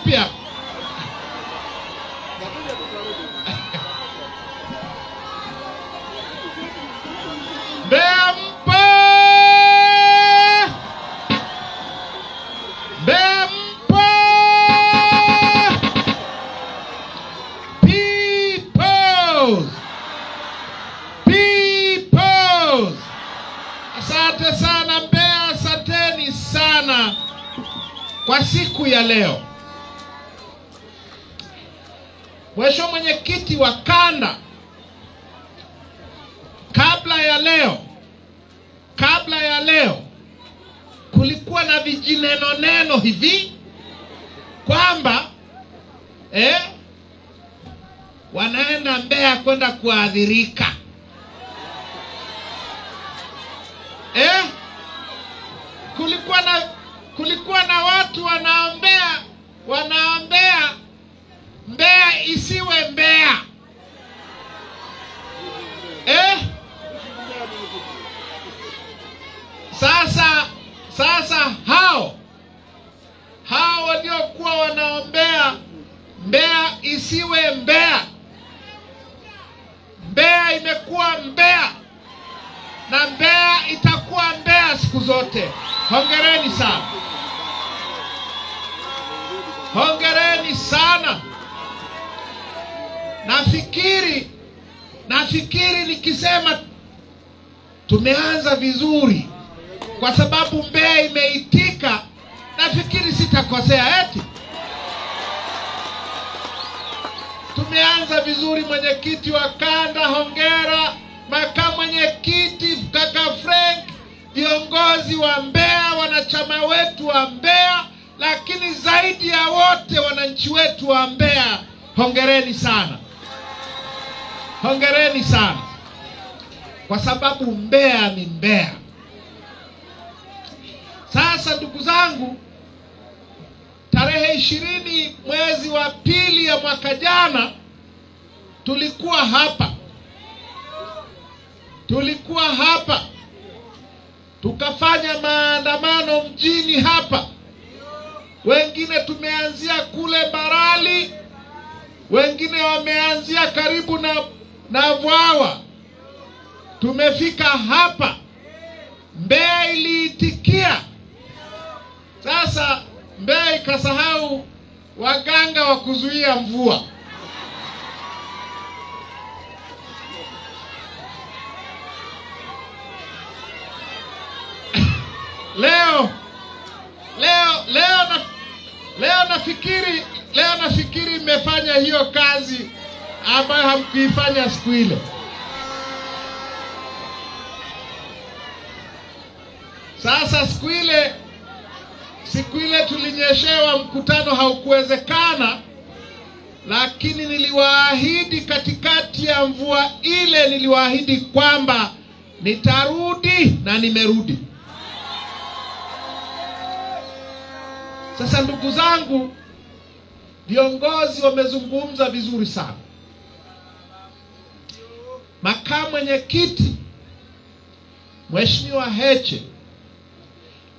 mpya. Mbeya mpo! Mbeya mpo! Peoples! Asante sana Mbeya, asanteni sana kwa siku ya leo. Mheshimiwa Mwenyekiti wa Kanda, kabla ya leo kulikuwa na vijineno neno hivi kwamba wanaenda Mbeya kwenda kuadhirika. Kulikuwa na watu wanaombea Mbeya isiwe Mbeya. Sasa hao waliokuwa wanaombea Mbeya isiwe Mbeya, Mbeya imekuwa Mbeya na Mbeya itakuwa Mbeya siku zote. Hongereni sana. Hongereni sana. Nafikiri nikisema tumeanza vizuri kwa sababu Mbeya imeitika, nafikiri sitakosea eti. Tumeanza vizuri. Mwenyekiti wa Kanda, hongera. Makamu mwenyekiti kaka Frank, viongozi wa Mbeya, wanachama wetu wa Mbeya, lakini zaidi ya wote wananchi wetu wa Mbeya, hongereni sana. Hongereni sana. Kwa sababu Mbeya ni Mbeya. Sasa ndugu zangu, tarehe 20 mwezi wa pili ya mwaka jana tulikuwa hapa tukafanya maandamano mjini hapa. Wengine tumeanzia kule Mbarali, wengine wameanzia karibu na Vwawa. Tumefika hapa, Mbeya iliitikia. Sasa Mbeya ikasahau waganga wa kuzuia mvua. Leo nafikiri mmefanya hiyo kazi ambayo hamkuifanya siku ile. Sasa siku ile tulinyeshewa, mkutano haukuwezekana, lakini niliwaahidi katikati ya mvua ile, niliwaahidi kwamba nitarudi na nimerudi. Sasa ndugu zangu, viongozi wamezungumza vizuri sana. Makamu mwenyekiti Mheshimiwa Heche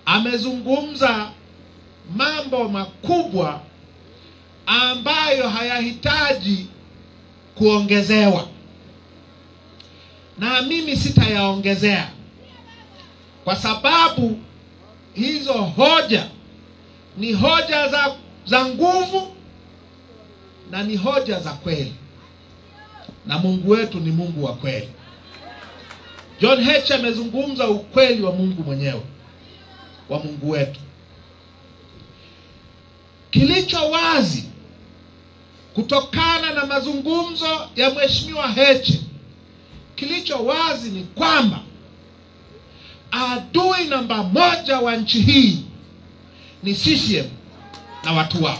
amezungumza mambo makubwa ambayo hayahitaji kuongezewa, na mimi sitayaongezea kwa sababu hizo hoja ni hoja za nguvu na ni hoja za kweli, na Mungu wetu ni Mungu wa kweli. John Heche amezungumza ukweli wa Mungu mwenyewe, wa Mungu wetu. Kilicho wazi kutokana na mazungumzo ya Mheshimiwa Heche, kilicho wazi ni kwamba adui namba moja wa nchi hii ni CCM na watu wao.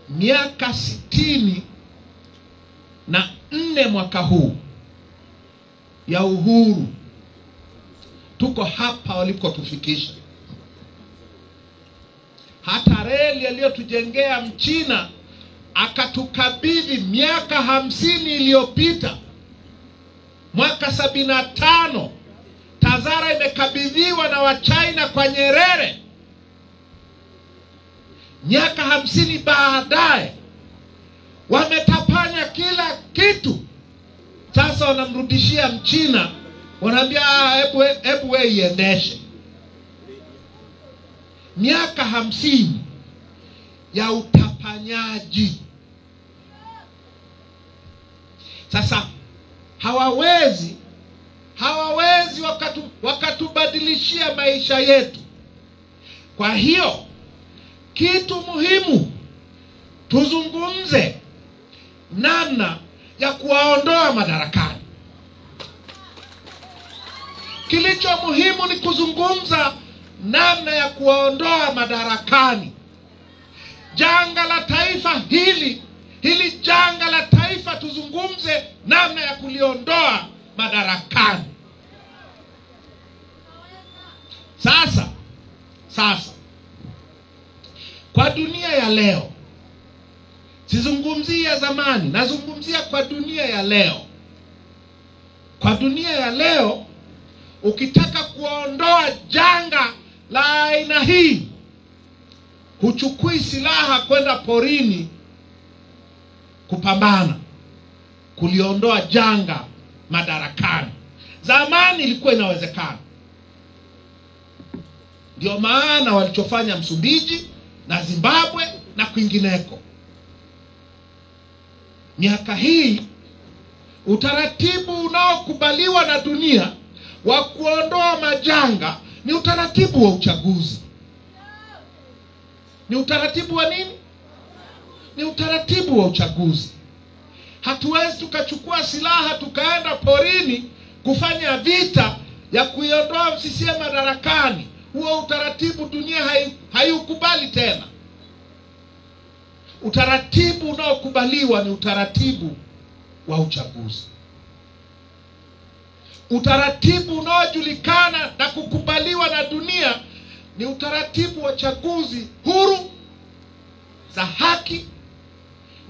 Miaka 64 mwaka huu ya uhuru, tuko hapa walikotufikisha. Hata reli aliyotujengea Mchina akatukabidhi miaka 50 iliyopita, mwaka 75, TAZARA imekabidhiwa na Wachina kwa Nyerere. Miaka 50 baadaye wametapanya kila kitu. Sasa wanamrudishia Mchina, wanaambia hebu wewe iendeshe. Miaka 50 ya utapanyaji. Sasa hawawezi wakatubadilishia maisha yetu. Kwa hiyo kitu muhimu, tuzungumze namna ya kuwaondoa madarakani. Kilicho muhimu ni kuzungumza namna ya kuwaondoa madarakani. Janga la taifa hili janga la taifa, tuzungumze namna ya kuliondoa madarakani. Sasa kwa dunia ya leo, sizungumzia zamani, nazungumzia kwa dunia ya leo. Kwa dunia ya leo, ukitaka kuondoa janga la aina hii, huchukui silaha kwenda porini kupambana kuliondoa janga madarakani. Zamani ilikuwa inawezekana. Ndio maana walichofanya Msumbiji na Zimbabwe na kwingineko. Miaka hii utaratibu unaokubaliwa na dunia wa kuondoa majanga ni utaratibu wa uchaguzi. Ni utaratibu wa nini? Ni utaratibu wa uchaguzi. Hatuwezi tukachukua silaha tukaenda porini kufanya vita ya kuiondoa CCM madarakani. Huo utaratibu dunia haiukubali tena. Utaratibu unaokubaliwa ni utaratibu wa uchaguzi. Utaratibu unaojulikana na kukubaliwa na dunia ni utaratibu wa chaguzi huru, za haki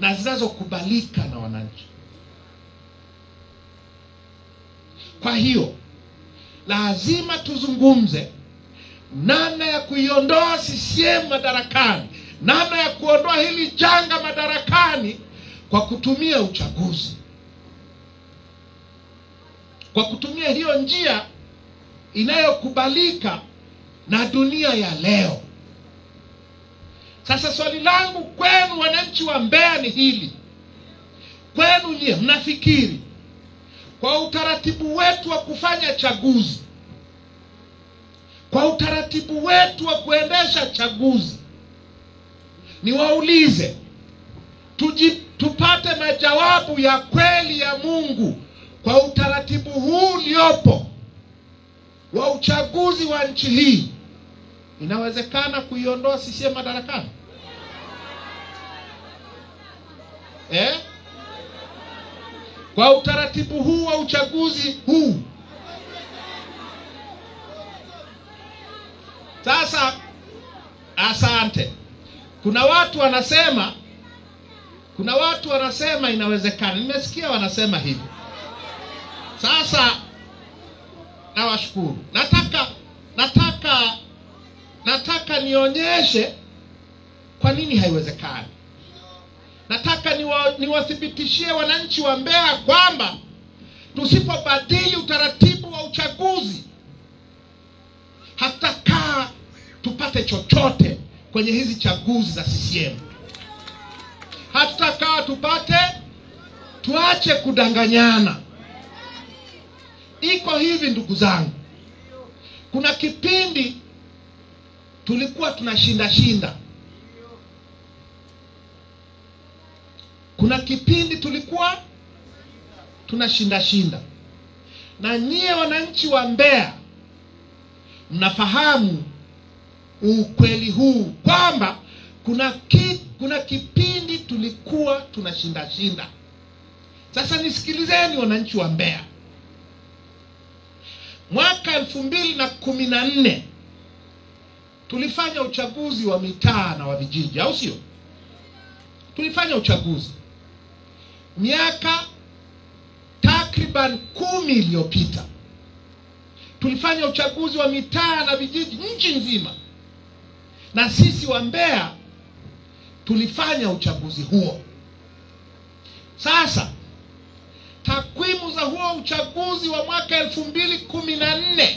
na zinazokubalika na wananchi. Kwa hiyo lazima tuzungumze namna ya kuiondoa CCM madarakani, namna ya kuondoa hili janga madarakani kwa kutumia uchaguzi, kwa kutumia hiyo njia inayokubalika na dunia ya leo. Sasa swali langu kwenu wananchi wa Mbeya ni hili. Kwenu nyie mnafikiri kwa utaratibu wetu wa kufanya chaguzi, kwa utaratibu wetu wa kuendesha chaguzi, niwaulize, tupate majawabu ya kweli ya Mungu, kwa utaratibu huu uliopo wa uchaguzi wa nchi hii, inawezekana kuiondoa CCM madarakani? Kwa utaratibu huu wa uchaguzi huu. Sasa asante. Kuna watu wanasema inawezekana. Nimesikia wanasema hivi. Sasa nawashukuru. Nataka nionyeshe kwa nini haiwezekani. Nataka niwathibitishie wananchi wa Mbeya kwamba tusipobadili utaratibu wa uchaguzi, hatakaa tupate chochote kwenye hizi chaguzi za CCM. Hatutakaa tuache kudanganyana. Iko hivi ndugu zangu. Kuna kipindi tulikuwa tunashinda. Kuna kipindi tulikuwa tunashinda. Na nyie wananchi wa Mbeya mnafahamu ukweli huu kwamba kuna kipindi tulikuwa tunashinda. Sasa nisikilizeni wananchi wa Mbeya. Mwaka 2014 tulifanya uchaguzi wa mitaa na wa vijiji, au sio? Tulifanya uchaguzi. Miaka takriban 10 iliyopita tulifanya uchaguzi wa mitaa na vijiji nchi nzima, na sisi wa Mbeya tulifanya uchaguzi huo. Sasa takwimu za huo uchaguzi wa mwaka 2014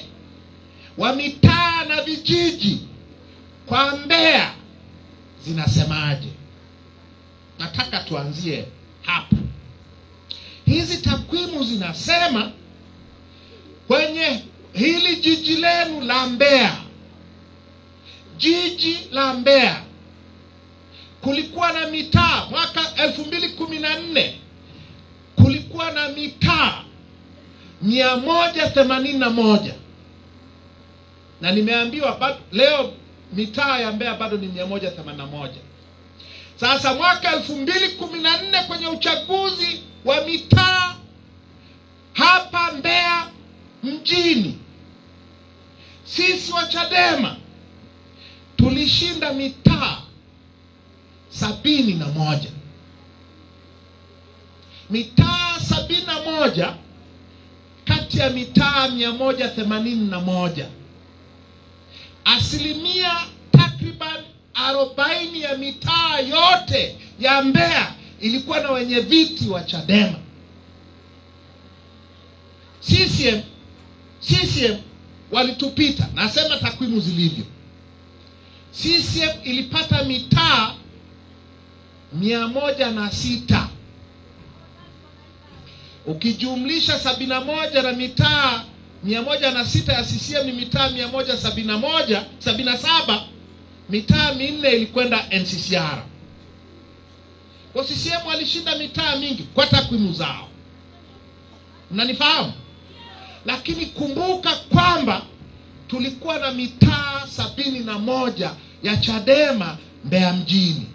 wa mitaa na vijiji kwa Mbeya zinasemaje? Nataka tuanzie hapo. Hizi takwimu zinasema kwenye hili jiji lenu la Mbeya, jiji la Mbeya, kulikuwa na mitaa mwaka 2014, kulikuwa na mitaa 181, na nimeambiwa leo mitaa ya Mbeya bado ni 181. Sasa mwaka 2014 kwenye uchaguzi wa mitaa hapa Mbeya mjini, sisi wa Chadema tulishinda mitaa 71. Mitaa 71 kati ya mitaa 181. Asilimia takriban 40 ya mitaa yote ya Mbeya ilikuwa na wenye viti wa Chadema. CCM walitupita. Nasema takwimu zilivyo. CCM ilipata mitaa 106. Ukijumlisha 71 na mitaa 106 ya CCM ni mitaa 177, mitaa 4 ilikwenda NCCR. Kwa CCM walishinda mitaa mingi kwa takwimu zao. Mnanifahamu? Lakini kumbuka kwamba tulikuwa na mitaa 71 ya Chadema Mbeya mjini.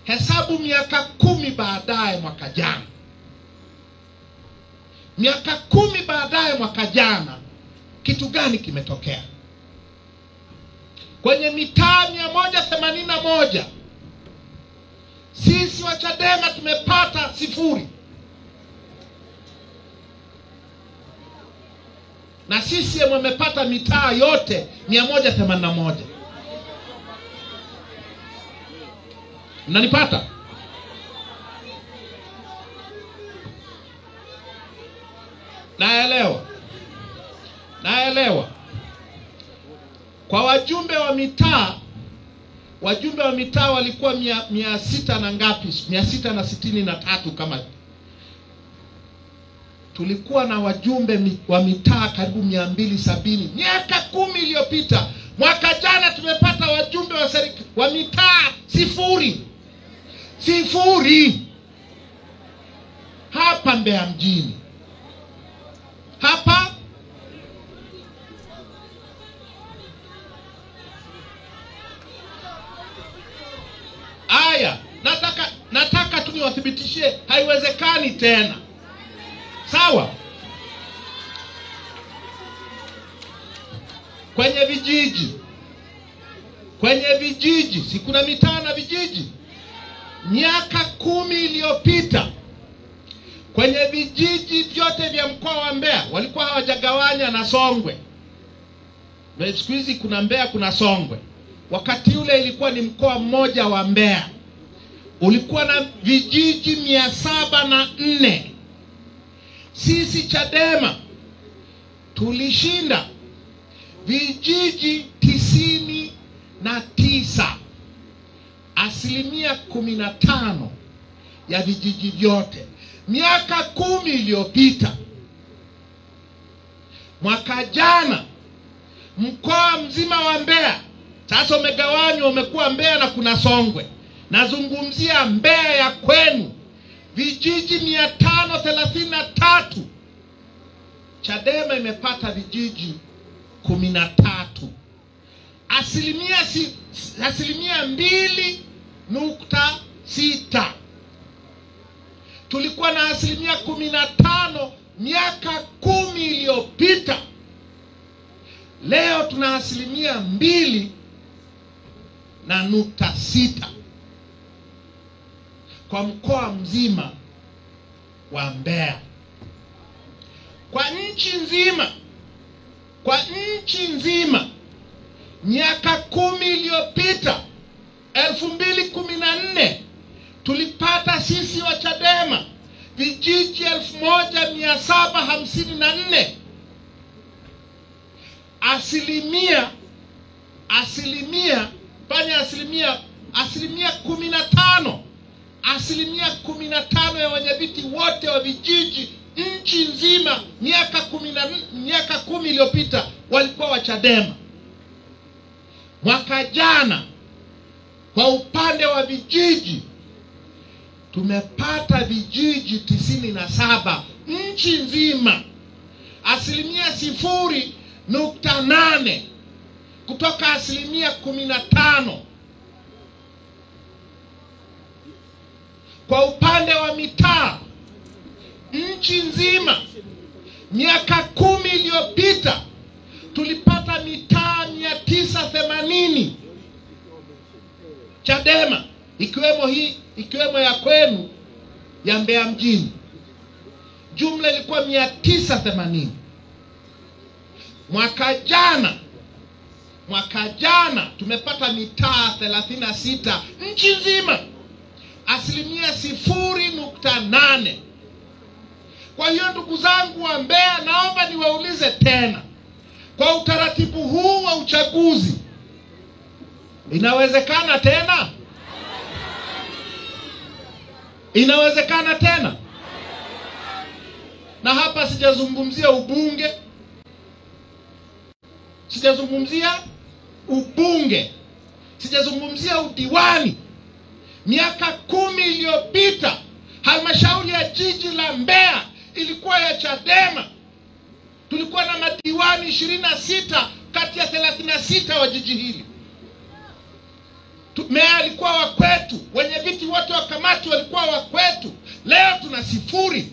Hesabu miaka 10 baadaye mwaka jana. Miaka 10 baadaye mwaka jana, kitu gani kimetokea? Kwenye mitaa 181 sisi wa Chadema tumepata 0. Na sisi wamepata mitaa yote 181. Mnanipata? Naelewa. Kwa wajumbe wa mitaa walikuwa 600 na ngapi? 663 kama. Tulikuwa na wajumbe wa mitaa karibu 270 miaka 10 iliyopita. Mwaka jana tumepata wajumbe wa mitaa 0 hapa Mbeya mjini. Hapa aya, nataka tu niwathibitishie haiwezekani tena. Sawa? Kwenye vijiji, si kuna mitaa na vijiji? Miaka 10 iliyopita kwenye vijiji vyote vya mkoa wa Mbeya walikuwa hawajagawanya na Songwe. Siku hizi kuna Mbeya kuna Songwe. Wakati ule ilikuwa ni mkoa mmoja wa Mbeya. Ulikuwa na vijiji 704. Sisi Chadema tulishinda vijiji 99. Asilimia 15 ya vijiji vyote. Miaka 10 iliyopita. Mwaka jana mkoa mzima wa Mbeya sasa umegawanywa, umekuwa Mbeya na kuna Songwe. Nazungumzia Mbeya ya kwenu. Vijiji 533. Chadema imepata vijiji 13. Asilimia 2.6. Tulikuwa na asilimia 15 miaka 10 iliyopita. Leo tuna asilimia 2.6 kwa mkoa mzima wa Mbeya. Kwa nchi nzima kwa nchi nzima miaka 10 iliyopita 2014 tulipata sisi wa Chadema vijiji 1754. Asilimia 15, asilimia 15 ya wenyeviti wote wa vijiji nchi nzima miaka 10 iliyopita walikuwa wa Chadema. Mwaka jana kwa upande wa vijiji tumepata vijiji 97 nchi nzima, asilimia 0.8 kutoka asilimia 15. Kwa upande wa mitaa nchi nzima miaka 10 iliyopita tulipata mitaa 980 Chadema, ikiwemo ya kwenu ya Mbeya mjini. Jumla ilikuwa 980. Mwaka jana tumepata mitaa 36 nchi nzima, asilimia 0.8. Kwa hiyo ndugu zangu wa Mbeya, naomba niwaulize tena, kwa utaratibu huu wa uchaguzi inawezekana tena? Inawezekana tena? Na hapa sijazungumzia ubunge, sijazungumzia udiwani. Miaka 10 iliyopita halmashauri ya jiji la Mbeya ilikuwa ya Chadema. Tulikuwa na madiwani 26 kati ya 36 wa jiji hili. Meya alikuwa wa kwetu, wenye viti wote wa kamati walikuwa wa kwetu. Leo tuna 0.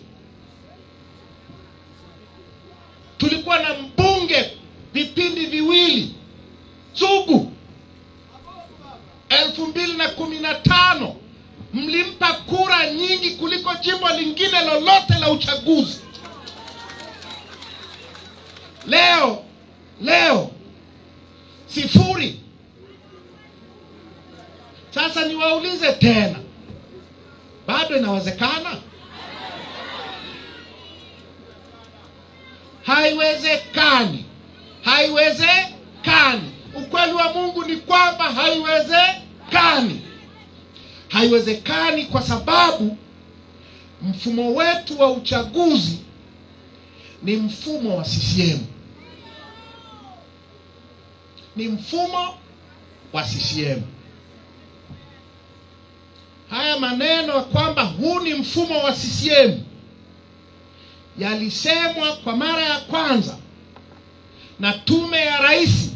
Tulikuwa na mbunge vipindi viwili, Sugu. 2015 mlimpa kura nyingi kuliko jimbo lingine lolote la uchaguzi. Leo 0. Sasa niwaulize tena, bado inawezekana? Haiwezekani. Ukweli wa Mungu ni kwamba haiwezekani kwa sababu mfumo wetu wa uchaguzi ni mfumo wa CCM. Haya maneno kwamba huu ni mfumo wa CCM yalisemwa kwa mara ya kwanza na tume ya rais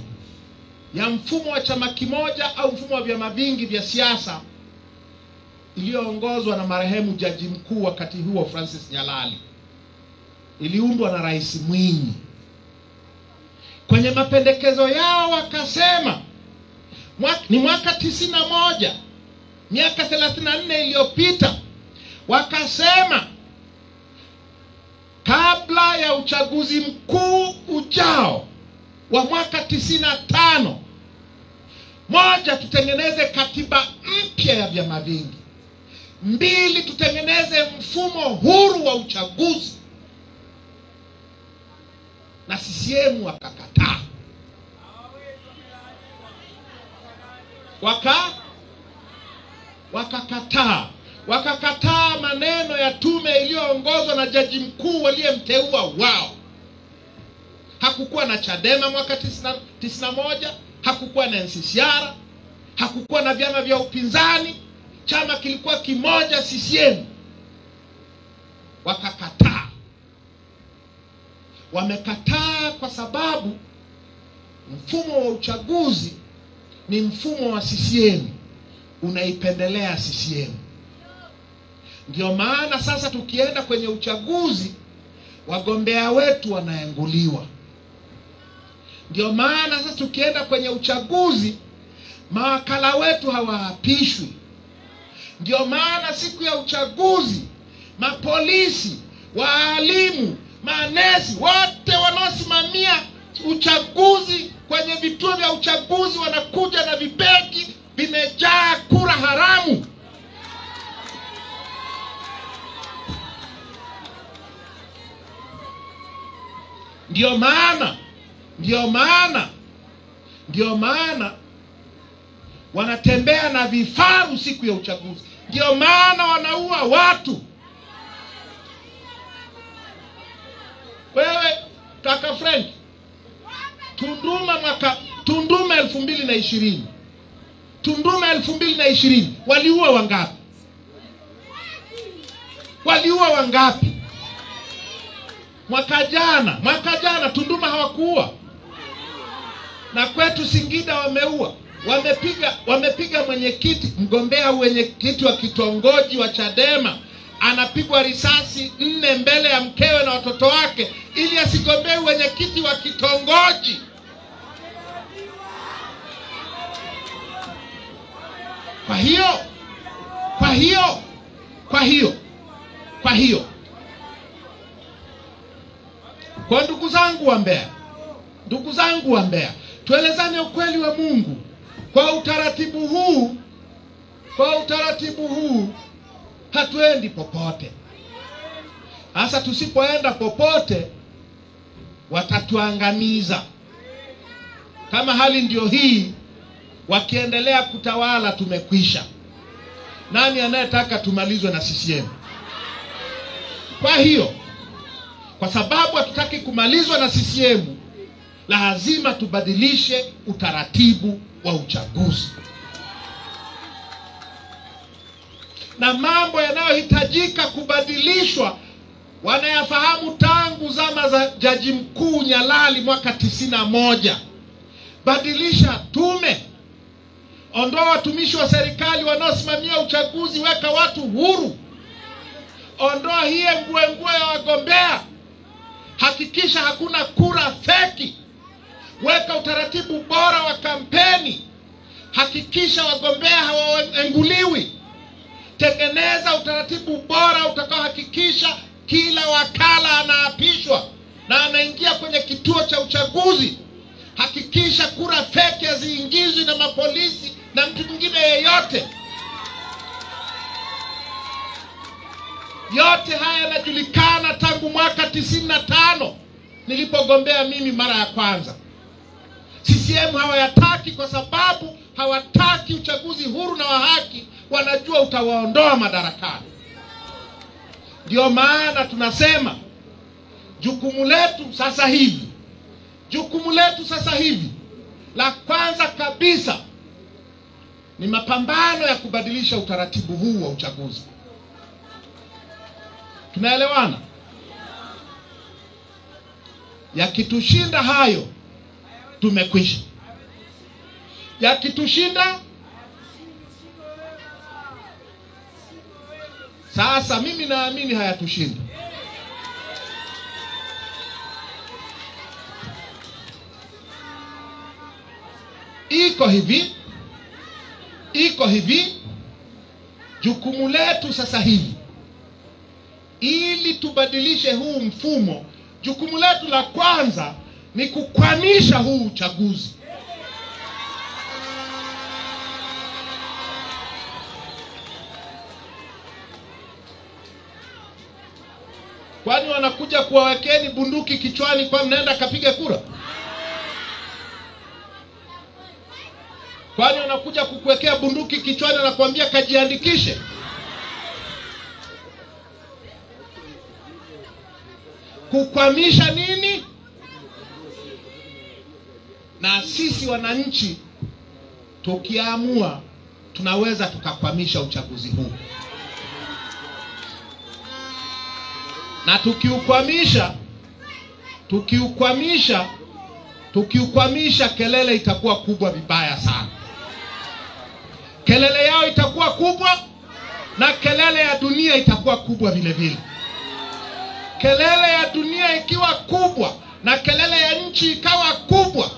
ya mfumo wa chama kimoja au mfumo wa vyama vingi vya siasa iliyoongozwa na marehemu jaji mkuu wakati huo Francis Nyalali. Iliundwa na Rais Mwinyi. Kwenye mapendekezo yao wakasema ni mwaka 91, miaka 34 iliyopita, wakasema kabla ya uchaguzi mkuu ujao wa mwaka 95, 1, tutengeneze katiba mpya ya vyama vingi. 2, tutengeneze mfumo huru wa uchaguzi. Na CCM wakakataa. Wakakataa maneno ya tume iliyoongozwa na jaji mkuu waliyemteua wao. Hakukuwa na Chadema mwaka 91, hakukuwa na NCCR, hakukuwa na vyama vya upinzani. Chama kilikuwa kimoja, CCM. Wakakataa. Wamekataa kwa sababu mfumo wa uchaguzi ni mfumo wa CCM, unaipendelea CCM. Ndio maana sasa tukienda kwenye uchaguzi wagombea wetu wanaenguliwa. Ndio maana sasa tukienda kwenye uchaguzi mawakala wetu hawaapishwi. Ndio maana siku ya uchaguzi mapolisi, waalimu, manesi, wote wanaosimamia Uchaguzi, kwenye vituo vya uchaguzi wanakuja na vibegi vimejaa kura haramu. Ndio maana wanatembea na vifaru siku ya uchaguzi. Ndio maana wanaua watu. Wewe kaka Frank, Tunduma 2020. Tunduma 2020 waliua wangapi? Mwaka jana Tunduma hawakuua. Na kwetu Singida wameua. Wamepiga mwenyekiti, mgombea mwenyekiti wa kitongoji wa Chadema anapigwa risasi 4 mbele ya mkewe na watoto wake ili asigombee mwenyekiti wa kitongoji. Kwa hiyo kwa ndugu zangu wa Mbeya, tuelezane ukweli wa Mungu. Kwa utaratibu huu hatuendi popote. Hasa tusipoenda popote watatuangamiza. Kama hali ndio hii, wakiendelea kutawala tumekwisha. Nani anayetaka tumalizwe na CCM? Kwa sababu hatutaki kumalizwa na CCM, lazima tubadilishe utaratibu wa uchaguzi. Na mambo yanayohitajika kubadilishwa wanayafahamu tangu zama za Jaji Mkuu Nyalali mwaka 91. Badilisha tume. Ondoa watumishi wa serikali wanaosimamia uchaguzi, weka watu huru. Ondoa hiye nguwe ya wagombea. Hakikisha hakuna kura feki. Weka utaratibu bora wa kampeni. Hakikisha wagombea hawaenguliwi. Tengeneza utaratibu bora utakaohakikisha kila wakala anaapishwa na anaingia kwenye kituo cha uchaguzi. Hakikisha kura feki haziingizwi na mapolisi na mtu mwingine yeyote. Yote haya yanajulikana tangu mwaka 95 nilipogombea mimi mara ya kwanza. CCM hawayataki kwa sababu hawataki uchaguzi huru na wa haki. Wanajua utawaondoa madarakani. Ndio maana tunasema jukumu letu sasa hivi la kwanza kabisa ni mapambano ya kubadilisha utaratibu huu wa uchaguzi. Tunaelewana? Yakitushinda hayo, tumekwisha. Yakitushinda, sasa mimi naamini hayatushinda. Iko hivi, jukumu letu sasa hivi, ili tubadilishe huu mfumo, jukumu letu la kwanza ni kukwamisha huu uchaguzi. Kwani wanakuja kuwawekeni bunduki kichwani kwa mnaenda kapige kura? Kwani wanakuja kukuwekea bunduki kichwani na kuambia kajiandikishe? Kukwamisha nini? Na sisi wananchi tukiamua tunaweza tukakwamisha uchaguzi huu. Na tukiukwamisha kelele itakuwa kubwa vibaya sana. Kelele yao itakuwa kubwa na kelele ya dunia itakuwa kubwa vile vile. Kelele ya dunia ikiwa kubwa na kelele ya nchi ikawa kubwa,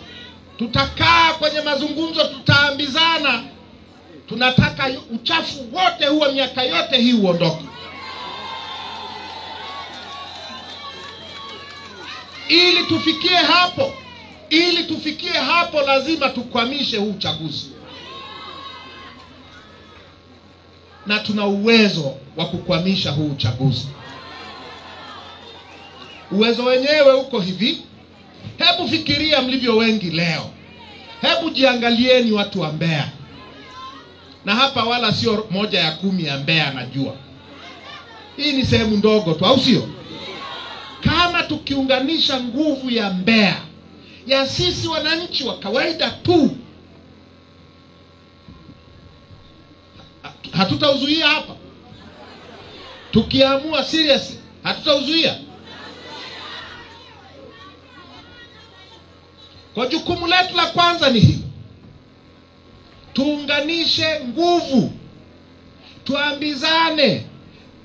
tutakaa kwenye mazungumzo, tutaambizana tunataka uchafu wote huo miaka yote hii uondoke. Ili tufikie hapo, Ili tufikie hapo lazima tukwamishe huu uchaguzi. Na tuna uwezo wa kukwamisha huu uchaguzi. Uwezo wenyewe uko hivi. Hebu fikiria mlivyo wengi leo. Hebu jiangalieni watu wa Mbeya. Na hapa wala sio 1 ya 10 ya Mbeya najua. Hii ni sehemu ndogo tu, au sio? Kama tukiunganisha nguvu ya Mbeya, ya sisi wananchi wa kawaida tu, hatutauzuia hapa. Tukiamua seriously, hatutauzuia. Kwa jukumu letu la kwanza ni hii. Tuunganishe nguvu. Tuambizane.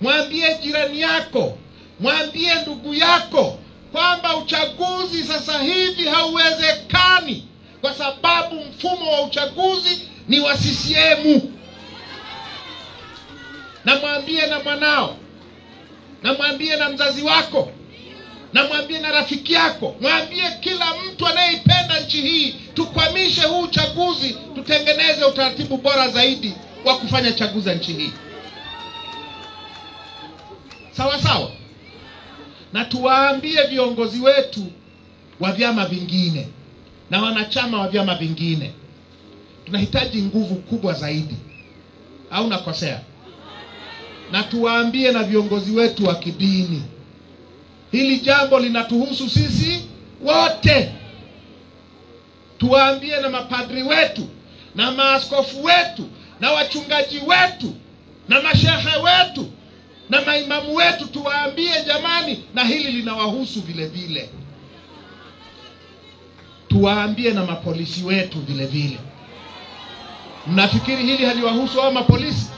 Mwambie jirani yako, mwambie ndugu yako kwamba uchaguzi sasa hivi hauwezekani kwa sababu mfumo wa uchaguzi ni wa CCM. Na mwambie na mwanao, na mwambie na mzazi wako, na mwambie na rafiki yako, mwambie kila mtu anayeipenda nchi hii, tukwamishe huu uchaguzi, tutengeneze utaratibu bora zaidi wa kufanya chaguzi nchi hii. Sawa sawa? Na tuwaambie viongozi wetu wa vyama vingine na wanachama wa vyama vingine, tunahitaji nguvu kubwa zaidi. Au nakosea? Na tuwaambie na viongozi wetu wa kidini, hili jambo linatuhusu sisi wote. Tuwaambie na mapadri wetu, na maaskofu wetu, na wachungaji wetu, na mashehe wetu, na maimamu wetu, tuwaambie jamani, na hili linawahusu vile vile. Tuwaambie na mapolisi wetu vile vile. Mnafikiri hili haliwahusu hao mapolisi?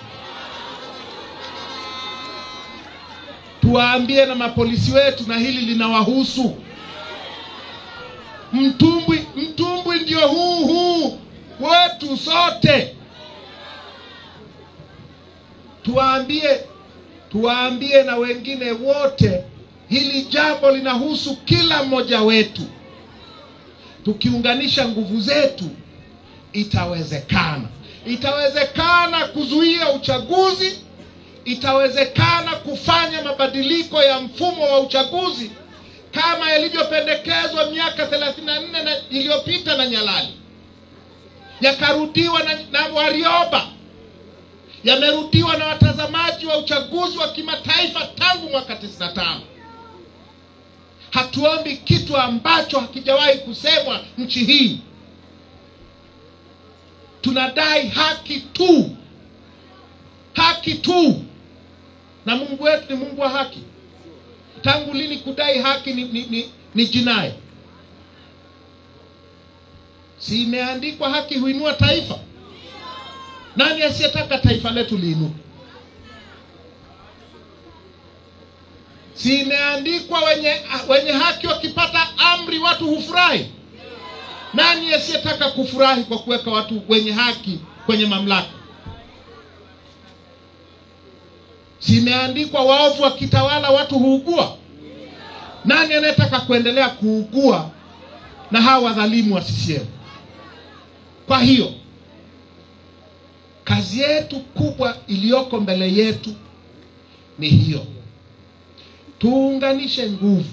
Tuwaambie na mapolisi wetu na hili linawahusu. Mtumbwi ndio huu wetu sote. Tuwaambie na wengine wote, hili jambo linahusu kila mmoja wetu. Tukiunganisha nguvu zetu, itawezekana. Itawezekana kuzuia uchaguzi. Itawezekana kufanya mabadiliko ya mfumo wa uchaguzi kama yalivyopendekezwa miaka 34 iliyopita na Nyalali, yakarudiwa na Warioba, yamerudiwa na watazamaji wa uchaguzi wa kimataifa tangu mwaka 95. Hatuombi kitu ambacho hakijawahi kusemwa nchi hii. Tunadai haki tu. Haki tu. Na Mungu wetu ni Mungu wa haki. Tangu lini kudai haki ni jinai? Si imeandikwa haki huinua taifa? Nani asiyetaka taifa letu liinuke? Si imeandikwa wenye haki wakipata amri watu hufurahi? Nani asiyetaka kufurahi kwa kuweka watu wenye haki kwenye mamlaka? Si imeandikwa waovu wakitawala watu huugua? Nani anayetaka kuendelea kuugua na hawa wadhalimu wa CCM? Kwa hiyo kazi yetu kubwa iliyoko mbele yetu ni hiyo. Tuunganishe nguvu.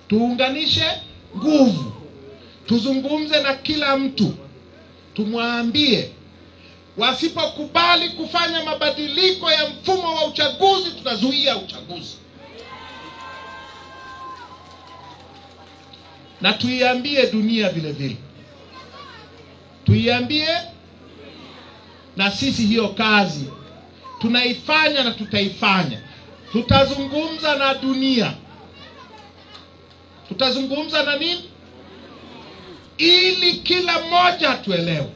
Tuunganishe nguvu. Tuzungumze na kila mtu. Tumwambie wasipokubali kufanya mabadiliko ya mfumo wa uchaguzi, tutazuia uchaguzi. Na tuiambie dunia vile vile. Tuiambie na sisi hiyo kazi tunaifanya na tutaifanya. Tutazungumza na dunia. Tutazungumza na nini? Ili kila mmoja tuelewe.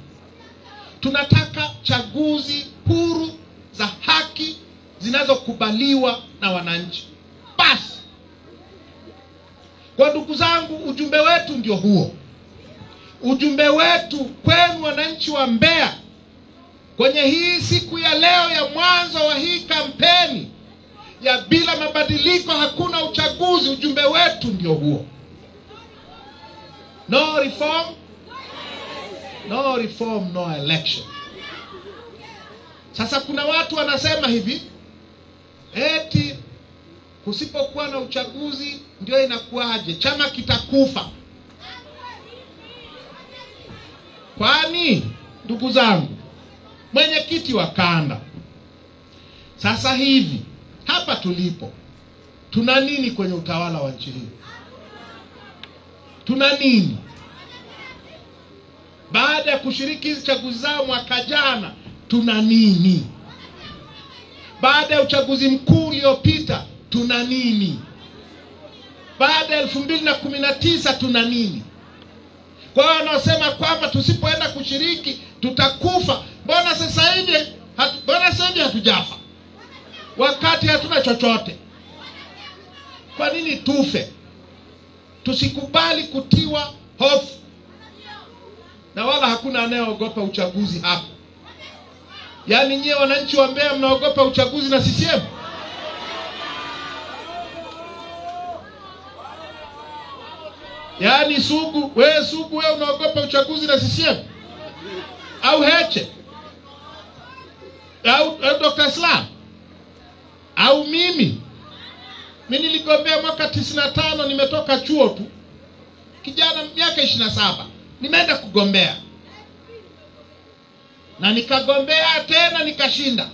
Tunataka chaguzi huru za haki zinazokubaliwa na wananchi. Basi. Kwa ndugu zangu, ujumbe wetu ndio huo. Ujumbe wetu kwenu wananchi wa Mbeya, kwenye hii siku ya leo ya mwanzo wa hii kampeni ya bila mabadiliko hakuna uchaguzi, ujumbe wetu ndio huo. No reform, no reform, no election. Sasa kuna watu wanasema hivi, eti kusipokuwa na uchaguzi ndio inakuaje, chama kitakufa. Kwani ndugu zangu, mwenyekiti wa kanda, sasa hivi hapa tulipo tuna nini kwenye utawala wa nchi hii? Tuna nini? Baada ya kushiriki hizi chaguzi zao mwaka jana, tuna nini? Baada ya uchaguzi mkuu uliopita, tuna nini? Baada ya 2019 tuna nini? Kwa hiyo wanaosema kwamba tusipoenda kushiriki tutakufa, mbona sasa hivi hatujafa wakati hatuna chochote? Kwa nini tufe? Tusikubali kutiwa hofu, na wala hakuna anayeogopa uchaguzi hapa. Yaani nyie wananchi wa Mbeya mnaogopa uchaguzi na CCM? Yaani Sugu, wewe unaogopa uchaguzi na CCM? Au Heche? Au Dr. Slaa? Au mimi? Mimi niligombea mwaka 95, nimetoka chuo tu. Kijana miaka 27, nimeenda kugombea. Na nikagombea tena nikashinda.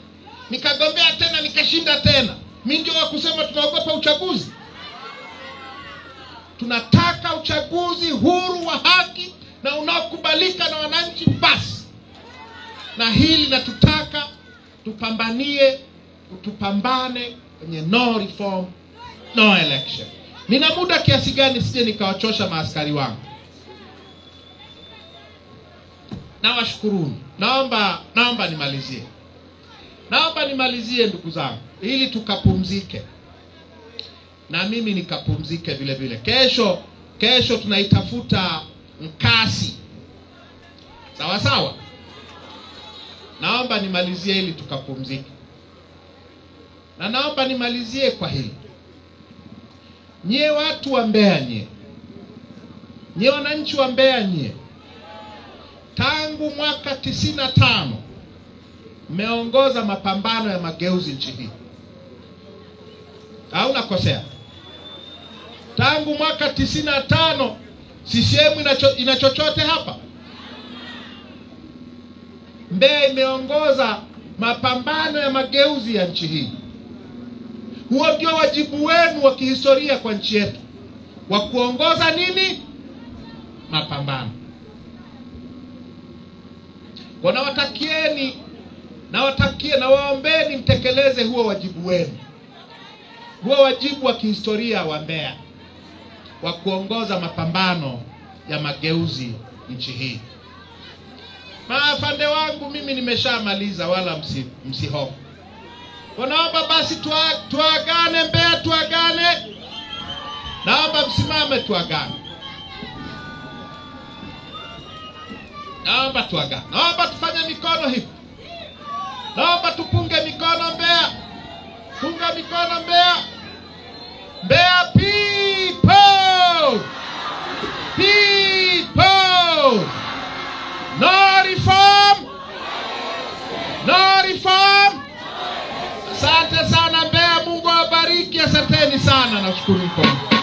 Nikagombea tena nikashinda tena. Mimi ndio wa kusema tunaogopa uchaguzi? Tunataka uchaguzi huru wa haki na unaokubalika na wananchi basi. Na hili natutaka tupambane kwenye no reform, no election. Nina muda kiasi gani sije nikawachosha maaskari wangu? Nawashukuruni. Naomba nimalizie. Naomba nimalizie ndugu zangu, ili tukapumzike. Na mimi nikapumzike vile vile. Kesho tunaitafuta Nkasi. Sawa sawa? Naomba nimalizie ili tukapumzike. Na naomba nimalizie kwa hili. Nyie watu wa Mbeya nyie wananchi wa Mbeya tangu mwaka 95 mmeongoza mapambano ya mageuzi nchi hii. Au nakosea? Tangu mwaka 95 CCM ina chochote hapa? Mbeya imeongoza mapambano ya mageuzi ya nchi hii. Huo ndio wajibu wenu wa kihistoria kwa nchi yetu, wa kuongoza nini? Mapambano. Na waombeni mtekeleze huo wajibu wenu. Huo wajibu wa kihistoria wa Mbeya, wa kuongoza mapambano ya mageuzi nchi hii. Maafande wangu, mimi nimeshamaliza, wala msihofu. Naomba basi tuagane Mbeya, tuagane. Naomba msimame tuagane. Naomba tuagane. Naomba tufanye mikono hivi. Naomba tupunge mikono Mbeya. Punga mikono Mbeya. Mbeya people! People! No reform! No reform! Asante sana Mbeya, Mungu awabariki, asanteni sana, nashukuru mkono.